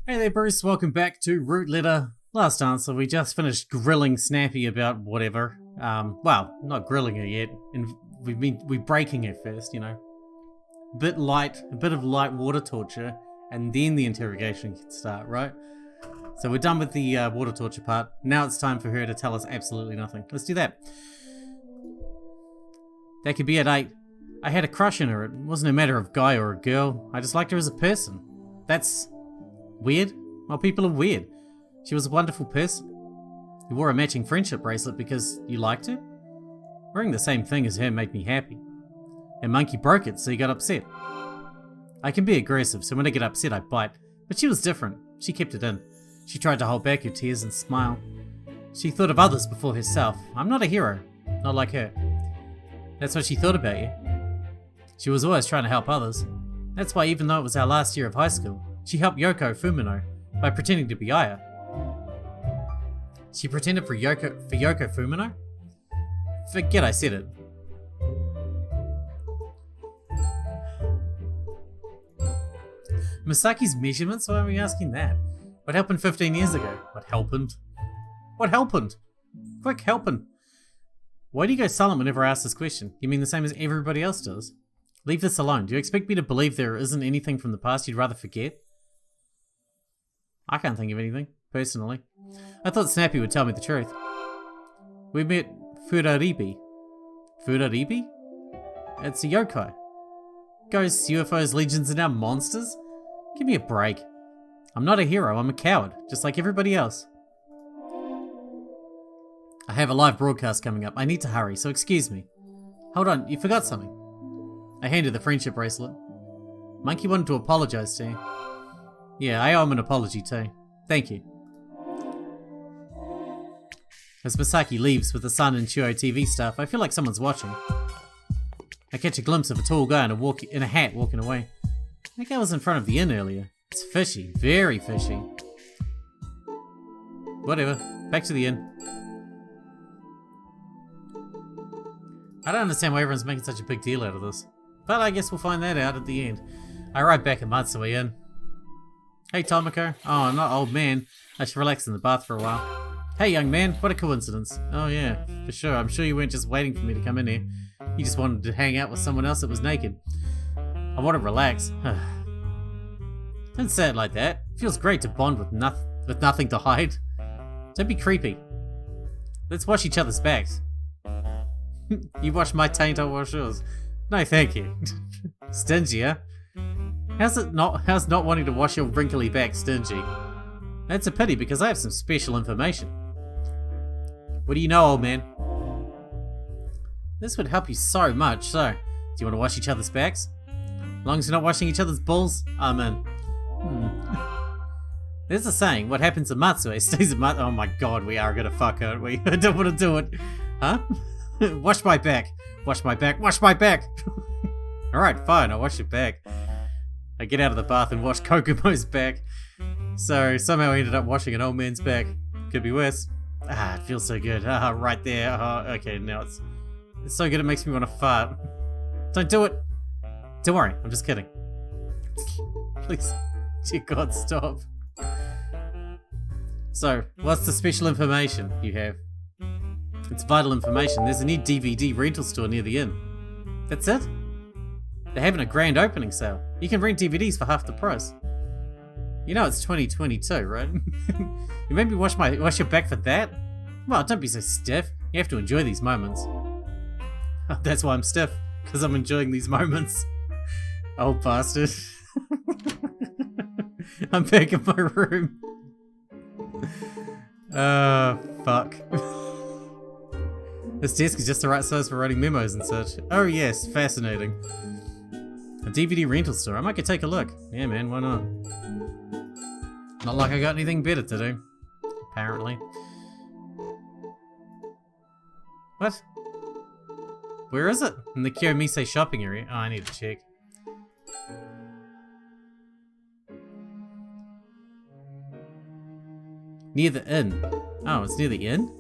Hey there, Bruce. Welcome back to Root Letter. Last answer, we just finished grilling Snappy about whatever. Well, not grilling her yet, and we're breaking her first, you know. A bit of light water torture, and then the interrogation can start, right? So we're done with the water torture part. Now it's time for her to tell us absolutely nothing. Let's do that. That could be at 8. I had a crush on her. It wasn't a matter of guy or a girl. I just liked her as a person. That's weird. Well, people are weird. She was a wonderful person. You wore a matching friendship bracelet because you liked her? Wearing the same thing as her made me happy. And Monkey broke it, so he got upset. I can be aggressive, so when I get upset I bite. But she was different. She kept it in. She tried to hold back her tears and smile. She thought of others before herself. I'm not a hero. Not like her. That's what she thought about you. She was always trying to help others. That's why even though it was our last year of high school, she helped Yoko Fumino by pretending to be Aya. She pretended for Yoko Fumino? Forget I said it. Misaki's measurements? Why are we asking that? What happened 15 years ago? What happened? What happened? Quick, helpin'. Why do you go silent whenever I ask this question? You mean the same as everybody else does? Leave this alone. Do you expect me to believe there isn't anything from the past you'd rather forget? I can't think of anything, personally. I thought Snappy would tell me the truth. We met Furaribi. Furaribi? It's a yokai. Ghosts, UFOs, legions, and now monsters? Give me a break. I'm not a hero, I'm a coward, just like everybody else. I have a live broadcast coming up. I need to hurry, so excuse me. Hold on, you forgot something. I handed the friendship bracelet. Monkey wanted to apologize to you. Yeah, I owe him an apology too. Thank you. As Misaki leaves with the Sun and Chuo TV stuff, I feel like someone's watching. I catch a glimpse of a tall guy in a hat walking away. That guy was in front of the inn earlier. It's fishy, very fishy. Whatever, back to the inn. I don't understand why everyone's making such a big deal out of this. But I guess we'll find that out at the end. I arrive back at Matsue Inn. Hey Tomoko. Oh, not old man. I should relax in the bath for a while. Hey young man, what a coincidence. Oh yeah, for sure. I'm sure you weren't just waiting for me to come in here. You just wanted to hang out with someone else that was naked. I want to relax. Don't say it like that. It feels great to bond with nothing to hide. Don't be creepy. Let's wash each other's backs. You wash my taint, I'll wash yours. No, thank you. Stingy, huh? How's not wanting to wash your wrinkly back stingy? That's a pity because I have some special information. What do you know, old man? This would help you so much, so... Do you want to wash each other's backs? As long as you're not washing each other's balls, I'm in. There's a saying, what happens in Matsue stays in Matsue. Oh my god, we are gonna fuck, aren't we? I don't want to do it. Huh? Wash my back. Wash my back. Wash my back. Alright, fine, I'll wash your back. I get out of the bath and wash Kokomo's back. So, somehow I ended up washing an old man's back. Could be worse. Ah, it feels so good. Ah, right there. Okay, now it's so good it makes me want to fart. Don't do it. Don't worry, I'm just kidding. Please. Dear God, stop. So, what's the special information you have? It's vital information. There's a new DVD rental store near the inn. That's it? They're having a grand opening sale. You can rent DVDs for half the price. You know it's 2022, right? You made me wash your back for that? Well, don't be so stiff. You have to enjoy these moments. That's why I'm stiff, because I'm enjoying these moments. Old bastard. I'm back in my room. Fuck. This desk is just the right size for writing memos and such. Oh yes, fascinating. A DVD rental store. I might go take a look. Yeah man, why not? Not like I got anything better to do. Apparently. What? Where is it? In the Kiyomise shopping area. Oh, I need to check. Near the inn. Oh, it's near the inn?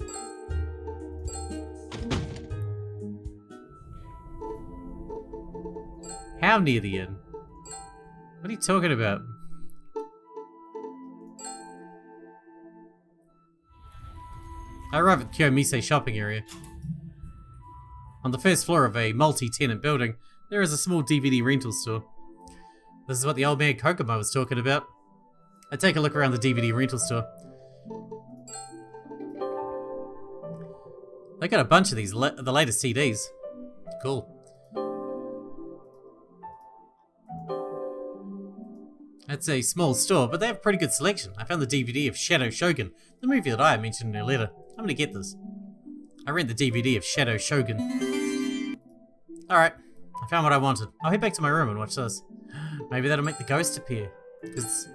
How near the inn? What are you talking about? I arrive at Kyomise shopping area. On the first floor of a multi-tenant building, there is a small DVD rental store. This is what the old man Kokomo was talking about. I take a look around the DVD rental store. They got a bunch of these, the latest CDs. Cool. It's a small store, but they have a pretty good selection. I found the DVD of Shadow Shogun, the movie that I mentioned in her letter. I'm gonna get this. I rent the DVD of Shadow Shogun. Alright, I found what I wanted. I'll head back to my room and watch this. Maybe that'll make the ghost appear. Because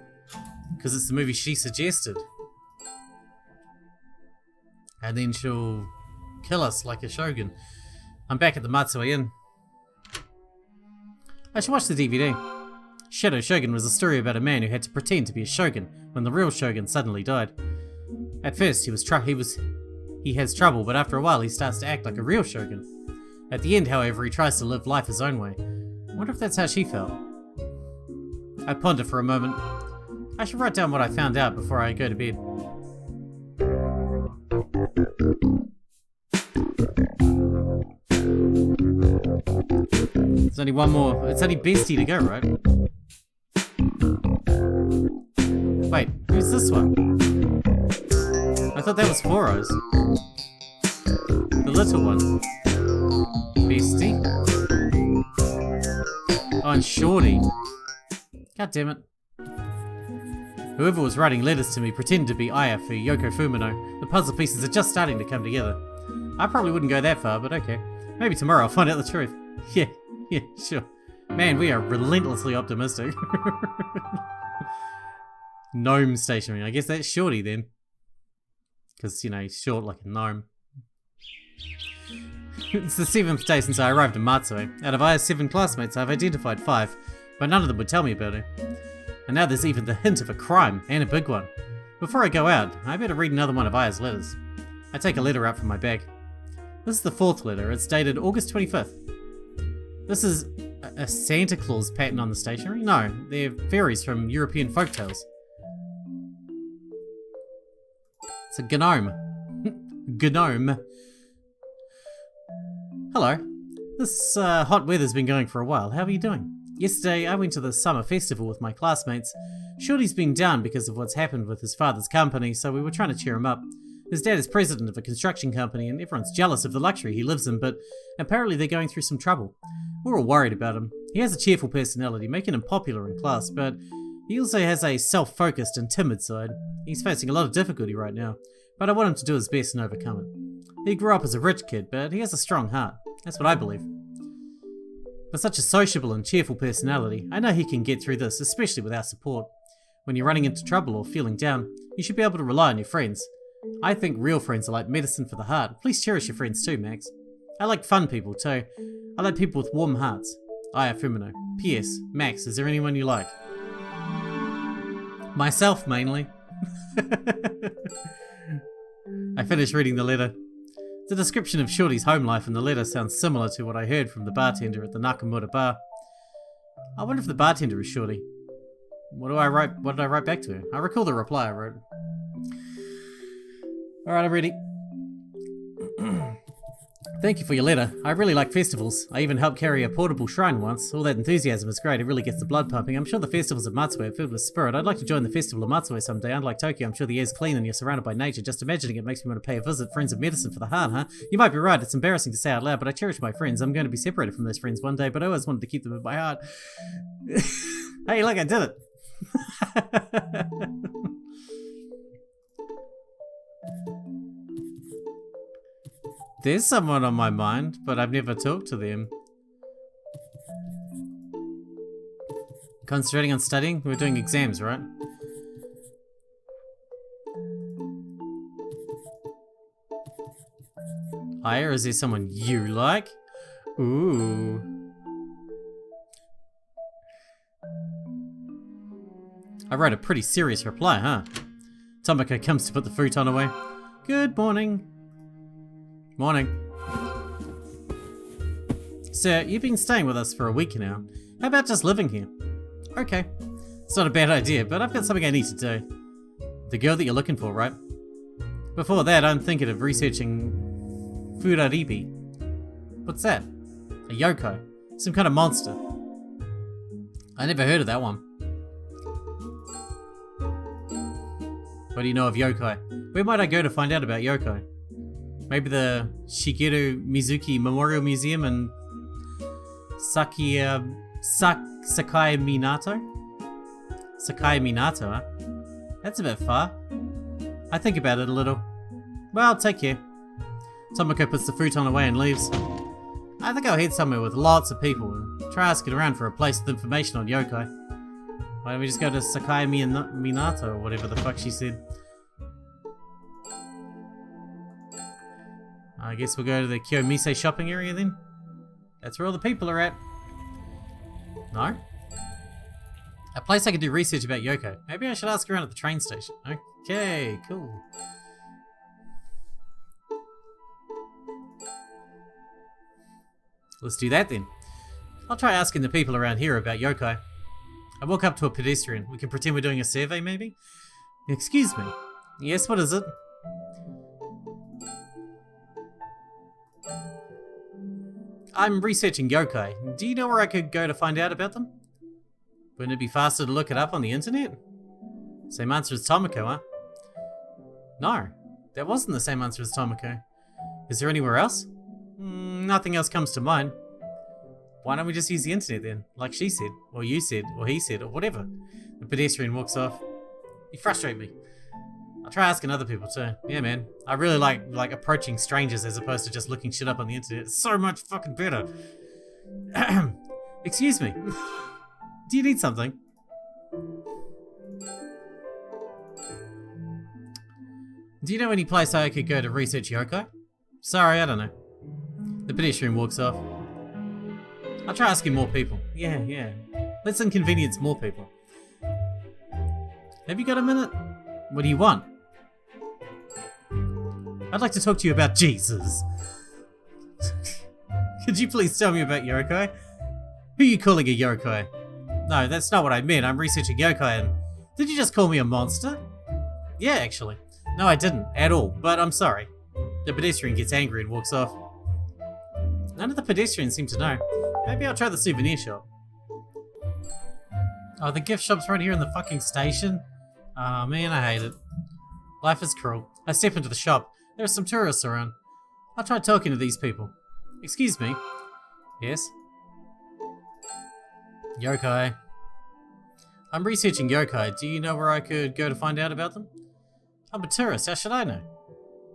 it's the movie she suggested. And then she'll kill us like a shogun. I'm back at the Matsue Inn. I should watch the DVD. Shadow Shogun was a story about a man who had to pretend to be a shogun when the real shogun suddenly died. At first, he has trouble, but after a while, he starts to act like a real shogun. At the end, however, he tries to live life his own way. I wonder if that's how she felt. I ponder for a moment. I should write down what I found out before I go to bed. There's only one more. It's only Bestie to go, right? Wait, who's this one? I thought that was Four Eyes. The little one. Bestie. Oh, and Shorty. God damn it. Whoever was writing letters to me pretended to be Aya for Yoko Fumino. The puzzle pieces are just starting to come together. I probably wouldn't go that far, but okay. Maybe tomorrow I'll find out the truth. Yeah, sure. Man, we are relentlessly optimistic. Gnome stationery. I guess that's Shorty then. Because, you know, he's short like a gnome. It's the 7th day since I arrived in Matsue. Out of Aya's 7 classmates, I've identified 5, but none of them would tell me about her. And now there's even the hint of a crime, and a big one. Before I go out, I better read another one of Aya's letters. I take a letter out from my bag. This is the 4th letter. It's dated August 25th. This is a Santa Claus pattern on the stationery? No, they're fairies from European folktales. It's a gnome. Gnome. Hello. This hot weather's been going for a while. How are you doing? Yesterday, I went to the summer festival with my classmates. Shorty's been down because of what's happened with his father's company, so we were trying to cheer him up. His dad is president of a construction company and everyone's jealous of the luxury he lives in, but apparently they're going through some trouble. We're all worried about him. He has a cheerful personality, making him popular in class, but he also has a self-focused and timid side. He's facing a lot of difficulty right now, but I want him to do his best and overcome it. He grew up as a rich kid, but he has a strong heart. That's what I believe. With such a sociable and cheerful personality, I know he can get through this, especially with our support. When you're running into trouble or feeling down, you should be able to rely on your friends. I think real friends are like medicine for the heart. Please cherish your friends too, Max. I like fun people too. I like people with warm hearts. Aya Fumino. P.S. Max, is there anyone you like? Myself, mainly. I finished reading the letter. The description of Shorty's home life in the letter sounds similar to what I heard from the bartender at the Nakamura bar. I wonder if the bartender is Shorty. What did I write back to her? I recall the reply I wrote. Alright, I'm ready. Thank you for your letter. I really like festivals. I even helped carry a portable shrine once. All that enthusiasm is great. It really gets the blood pumping. I'm sure the festivals of Matsue are filled with spirit. I'd like to join the festival of Matsue someday. Unlike Tokyo, I'm sure the air's clean and you're surrounded by nature. Just imagining it makes me want to pay a visit. Friends of medicine for the heart, huh? You might be right. It's embarrassing to say out loud, but I cherish my friends. I'm going to be separated from those friends one day, but I always wanted to keep them in my heart. Hey, look, I did it. There's someone on my mind, but I've never talked to them. Concentrating on studying? We're doing exams, right? Aya, is there someone you like? Ooh. I wrote a pretty serious reply, huh? Tomoko comes to put the futon away. Good morning. Morning. Sir, you've been staying with us for a week now. How about just living here? Okay. It's not a bad idea, but I've got something I need to do. The girl that you're looking for, right? Before that, I'm thinking of researching Furaribi. What's that? A yokai. Some kind of monster. I never heard of that one. What do you know of yokai? Where might I go to find out about yokai? Maybe the Shigeru Mizuki Memorial Museum in Sakai Minato? Sakai Minato, huh? That's a bit far. I think about it a little. Well, take care. Tomoko puts the futon away and leaves. I think I'll head somewhere with lots of people and try asking around for a place with information on yokai. Why don't we just go to Sakai Minato or whatever the fuck she said? I guess we'll go to the Kiyomise shopping area then. That's where all the people are at. No? A place I could do research about yokai. Maybe I should ask around at the train station. Okay, cool. Let's do that then. I'll try asking the people around here about yokai. I walk up to a pedestrian. We can pretend we're doing a survey, maybe? Excuse me. Yes, what is it? I'm researching yokai. Do you know where I could go to find out about them? Wouldn't it be faster to look it up on the internet? Same answer as Tomoko, huh? No, that wasn't the same answer as Tomoko. Is there anywhere else? Nothing else comes to mind. Why don't we just use the internet then? Like she said, or you said, or he said, or whatever. The pedestrian walks off. You frustrate me. I'll try asking other people too. Yeah, man. I really like approaching strangers as opposed to just looking shit up on the internet. It's so much fucking better. Excuse me. Do you need something? Do you know any place I could go to research yokai? Sorry, I don't know. The pedestrian walks off. I'll try asking more people. Yeah. Let's inconvenience more people. Have you got a minute? What do you want? I'd like to talk to you about Jesus. Could you please tell me about yokai? Who are you calling a yokai? No, that's not what I meant. I'm researching yokai and... Did you just call me a monster? Yeah, actually. No, I didn't. At all. But I'm sorry. The pedestrian gets angry and walks off. None of the pedestrians seem to know. Maybe I'll try the souvenir shop. Oh, the gift shop's right here in the fucking station? Oh man, I hate it. Life is cruel. I step into the shop. There are some tourists around. I'll try talking to these people. Excuse me. Yes? Yokai. I'm researching yokai. Do you know where I could go to find out about them? I'm a tourist. How should I know?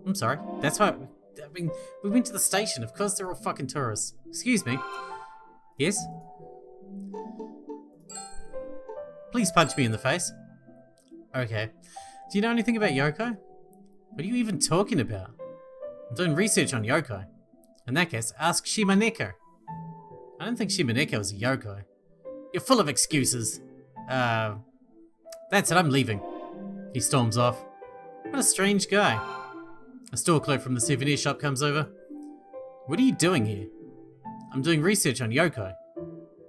I'm sorry. That's why... I mean, we went to the station. Of course they're all fucking tourists. Excuse me. Yes? Please punch me in the face. Okay. Do you know anything about yokai? What are you even talking about? I'm doing research on yokai. In that case, ask Shimaneko. I don't think Shimaneko is a yokai. You're full of excuses. That's it, I'm leaving. He storms off. What a strange guy. A store clerk from the souvenir shop comes over. What are you doing here? I'm doing research on yokai.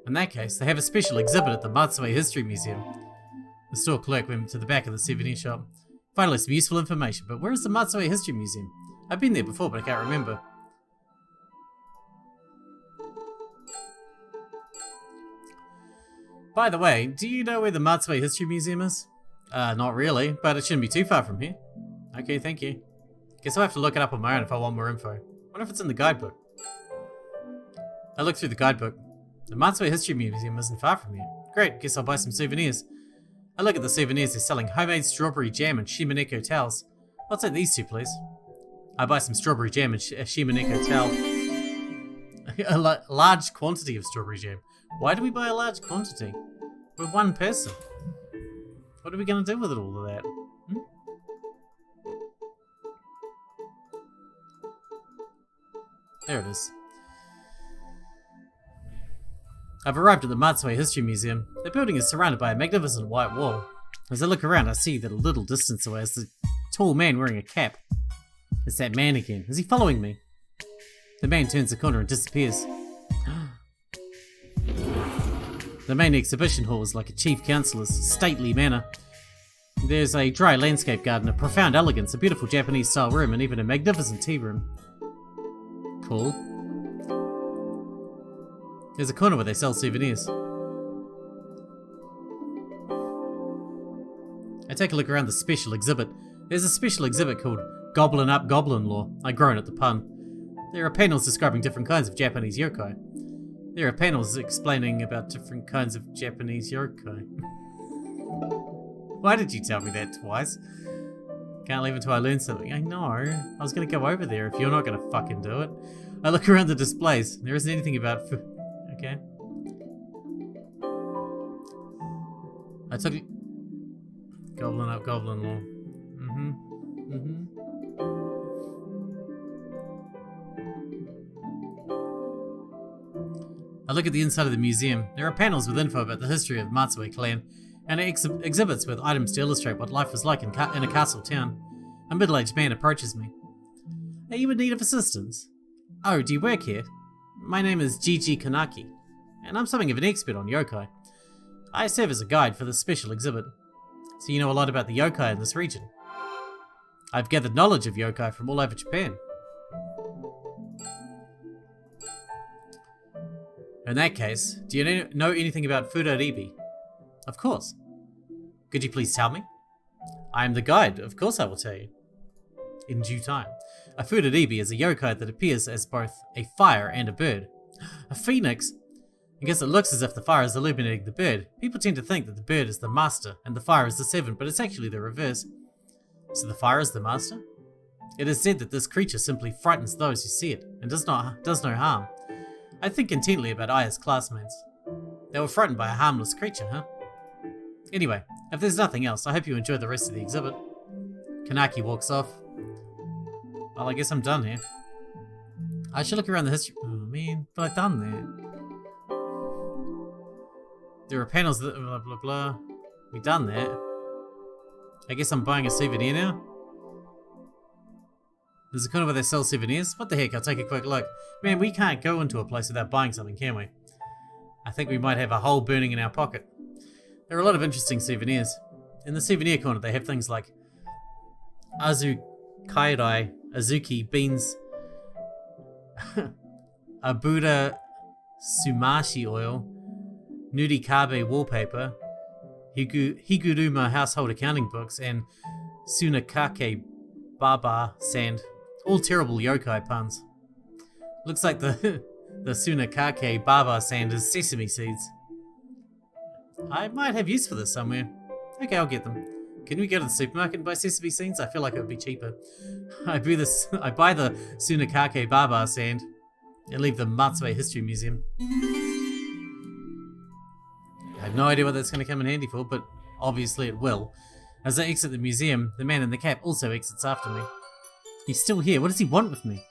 In that case, they have a special exhibit at the Matsue History Museum. The store clerk went to the back of the souvenir shop. Finally, some useful information, but where is the Matsue History Museum? I've been there before, but I can't remember. By the way, do you know where the Matsue History Museum is? Not really, but it shouldn't be too far from here. Okay, thank you. Guess I'll have to look it up on my own if I want more info. Wonder if it's in the guidebook. I looked through the guidebook. The Matsue History Museum isn't far from here. Great, guess I'll buy some souvenirs. I look at the souvenirs, they're selling homemade strawberry jam and Shimaneko towels. I'll take these two, please. I buy some strawberry jam and Shimaneko towel. A large quantity of strawberry jam. Why do we buy a large quantity? We're one person. What are we going to do with it, all of that? There it is. I've arrived at the Matsue History Museum. The building is surrounded by a magnificent white wall. As I look around, I see that a little distance away is a tall man wearing a cap. It's that man again. Is he following me? The man turns the corner and disappears. The main exhibition hall is like a chief councillor's stately manor. There's a dry landscape garden, a profound elegance, a beautiful Japanese-style room, and even a magnificent tea room. Cool. There's a corner where they sell souvenirs. I take a look around the special exhibit. There's a special exhibit called Goblin Up Goblin Lore. I groan at the pun. There are panels describing different kinds of Japanese yokai. There are panels explaining about different kinds of Japanese yokai. Why did you tell me that twice? Can't leave until I learn something. I know. I was going to go over there if you're not going to fucking do it. I look around the displays. There isn't anything about food. Okay. I took... Goblin Up Goblin Lore. I look at the inside of the museum. There are panels with info about the history of Matsue clan, and exhibits with items to illustrate what life was like in a castle town. A middle-aged man approaches me. Are you in need of assistance? Oh, do you work here? My name is Gigi Kanaki, and I'm something of an expert on yokai. I serve as a guide for this special exhibit. So you know a lot about the yokai in this region. I've gathered knowledge of yokai from all over Japan. In that case, do you know anything about Furaribi? Of course. Could you please tell me? I am the guide, of course I will tell you. In due time. A Furaribi is a yokai that appears as both a fire and a bird. A phoenix? I guess it looks as if the fire is illuminating the bird. People tend to think that the bird is the master and the fire is the servant, but it's actually the reverse. So the fire is the master? It is said that this creature simply frightens those who see it and does no harm. I think intently about Aya's classmates. They were frightened by a harmless creature, huh? Anyway, if there's nothing else, I hope you enjoy the rest of the exhibit. Kanaki walks off. Well, I guess I'm done here. I should look around the history. Oh man, but I've done that. There are panels that blah blah blah. We done that. I guess I'm buying a souvenir now. There's a corner where they sell souvenirs. What the heck? I'll take a quick look. Man, we can't go into a place without buying something, can we? I think we might have a hole burning in our pocket. There are a lot of interesting souvenirs. In the souvenir corner, they have things like Azukairai, Azuki beans, Abuda Sumashi oil, Nurikabe wallpaper, Higuruma household accounting books, and Sunakake Baba sand. All terrible yokai puns. Looks like the Sunakake Baba sand is sesame seeds. I might have use for this somewhere. Okay, I'll get them. Can we go to the supermarket and buy sesame seeds? I feel like it would be cheaper. I buy the Sunakake Baba sand and leave the Matsue History Museum. I have no idea what that's going to come in handy for, but obviously it will. As I exit the museum, the man in the cap also exits after me. He's still here. What does he want with me?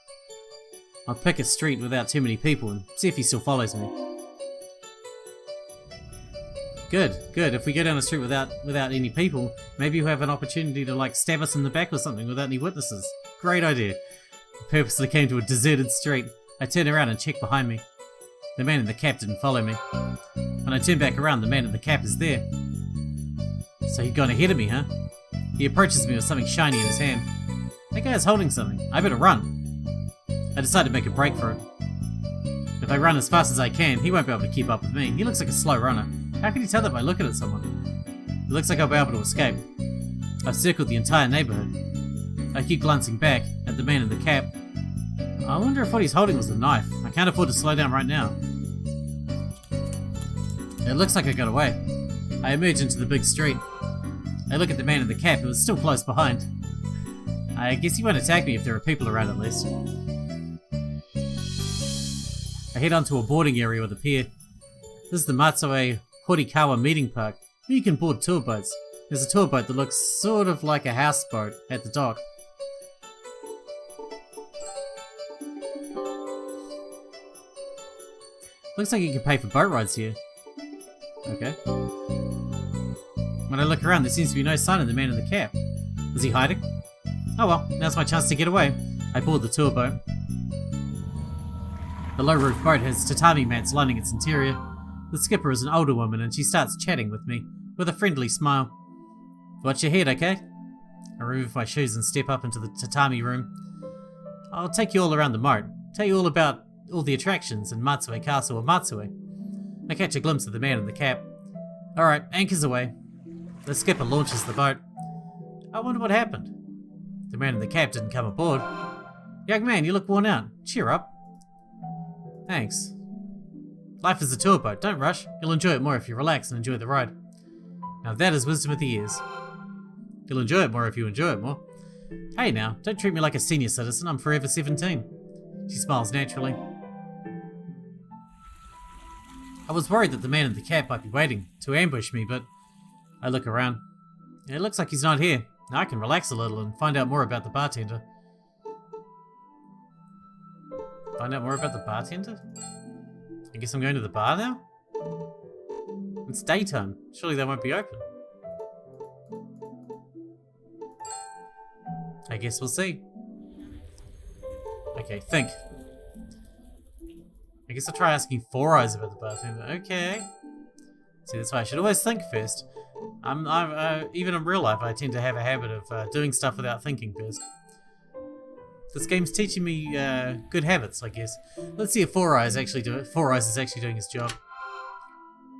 I'll pick a street without too many people and see if he still follows me. Good, good. If we go down the street without any people, maybe he'll have an opportunity to like stab us in the back or something without any witnesses. Great idea. I purposely came to a deserted street. I turn around and check behind me. The man in the cap didn't follow me. When I turn back around, the man in the cap is there. So he'd gone ahead of me, huh? He approaches me with something shiny in his hand. That guy's holding something. I better run. I decide to make a break for it. If I run as fast as I can, he won't be able to keep up with me. He looks like a slow runner. How can you tell that by looking at someone? It looks like I'll be able to escape. I've circled the entire neighborhood. I keep glancing back at the man in the cap. I wonder if what he's holding was a knife. I can't afford to slow down right now. It looks like I got away. I emerge into the big street. I look at the man in the cap who is still close behind. I guess he won't attack me if there are people around at least. I head onto a boarding area with a pier. This is the Matsue Horikawa meeting park, where you can board tour boats. There's a tour boat that looks sort of like a houseboat at the dock. Looks like you can pay for boat rides here. Okay. When I look around, there seems to be no sign of the man in the cap. Is he hiding? Oh well, now's my chance to get away. I board the tour boat. The low-roof boat has tatami mats lining its interior. The skipper is an older woman and she starts chatting with me, with a friendly smile. Watch your head, okay? I remove my shoes and step up into the tatami room. I'll take you all around the moat. Tell you all about all the attractions in Matsue Castle of Matsue. I catch a glimpse of the man in the cap. Alright, anchors away. The skipper launches the boat. I wonder what happened. The man in the cap didn't come aboard. Young man, you look worn out. Cheer up. Thanks. Life is a tour boat. Don't rush. You'll enjoy it more if you relax and enjoy the ride. Now that is wisdom of the years. You'll enjoy it more if you enjoy it more. Hey now, don't treat me like a senior citizen. I'm forever 17. She smiles naturally. I was worried that the man in the cap might be waiting to ambush me, but I look around. It looks like he's not here. Now I can relax a little and find out more about the bartender. Find out more about the bartender? I guess I'm going to the bar now? It's daytime. Surely they won't be open. I guess we'll see. Okay, think. I guess I'll try asking Four Eyes about the bartender. Okay. See, that's why I should always think first. Even in real life, I tend to have a habit of doing stuff without thinking first. This game's teaching me good habits, I guess. Let's see if Four Eyes is actually doing his job.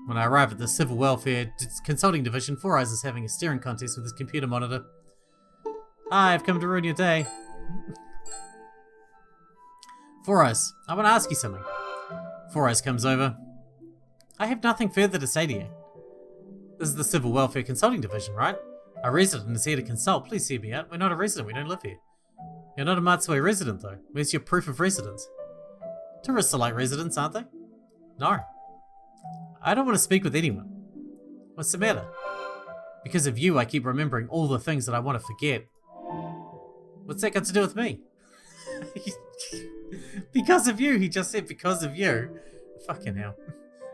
When I arrive at the Civil Welfare Consulting Division, Four Eyes is having a staring contest with his computer monitor. Hi, I've come to ruin your day. Four Eyes, I want to ask you something. Four Eyes comes over. I have nothing further to say to you. This is the Civil Welfare Consulting Division, right? A resident is here to consult. Please hear me out. We're not a resident. We don't live here. You're not a Matsue resident, though. Where's your proof of residence? Tourists are like residents, aren't they? No. I don't want to speak with anyone. What's the matter? Because of you, I keep remembering all the things that I want to forget. What's that got to do with me? Because of you, he just said because of you. Fucking hell.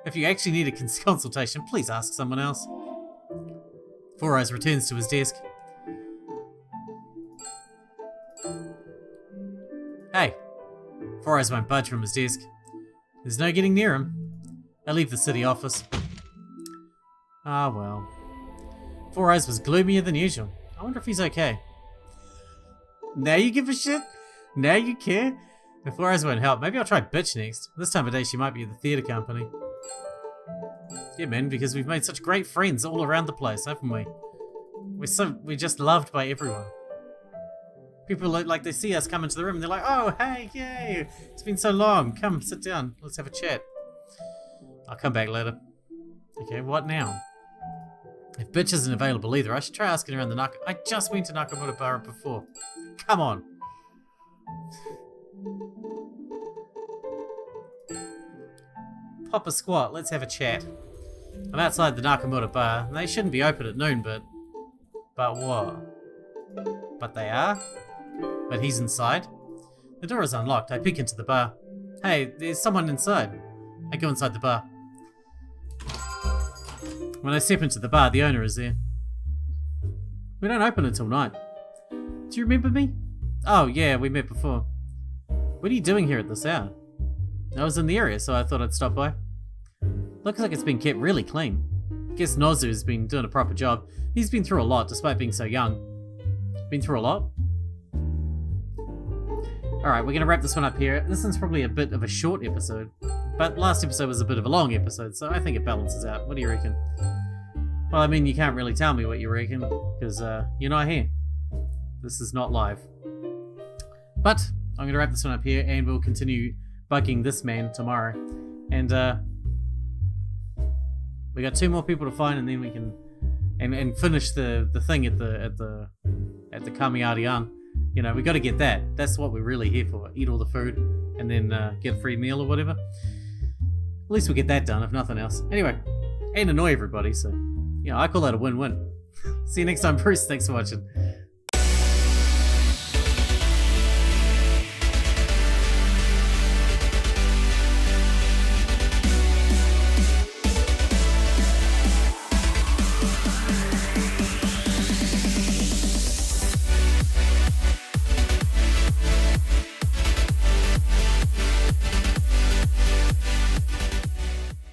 If you actually need a consultation, please ask someone else. Four Eyes returns to his desk. Hey. Four Eyes won't budge from his desk. There's no getting near him. I leave the city office. Ah, well. Four Eyes was gloomier than usual. I wonder if he's okay. Now you give a shit? Now you care? If Four Eyes won't help, maybe I'll try Bitch next. This time of day she might be at the theatre company. Yeah, man, because we've made such great friends all around the place, haven't we? We're just loved by everyone. People like they see us come into the room and they're like, oh, hey, yay! It's been so long. Come, sit down. Let's have a chat. I'll come back later. Okay, what now? If Bitch isn't available either, I should try asking around the I just went to Nakamoto Bar before. Come on. Pop a squat, let's have a chat. I'm outside the Nakamoto Bar, and they shouldn't be open at noon, but what? But they are? But he's inside? The door is unlocked. I peek into the bar. Hey, there's someone inside. I go inside the bar. When I step into the bar, the owner is there. We don't open until night. Do you remember me? Oh, yeah, we met before. What are you doing here at this hour? I was in the area, so I thought I'd stop by. Looks like it's been kept really clean. Guess Nozu's been doing a proper job. He's been through a lot, despite being so young. Been through a lot? Alright, we're going to wrap this one up here. This one's probably a bit of a short episode, but last episode was a bit of a long episode, so I think it balances out. What do you reckon? Well, I mean, you can't really tell me what you reckon, because you're not here. This is not live. But I'm going to wrap this one up here, and we'll continue bugging this man tomorrow. And we got 2 more people to find, and then we can and finish the thing at the Kamiarian. You know, we got to get that. That's what we're really here for. Eat all the food, and then get a free meal or whatever. At least we'll get that done, if nothing else. Anyway, and annoy everybody. So, you know, I call that a win-win. See you next time, Bruce. Thanks for watching.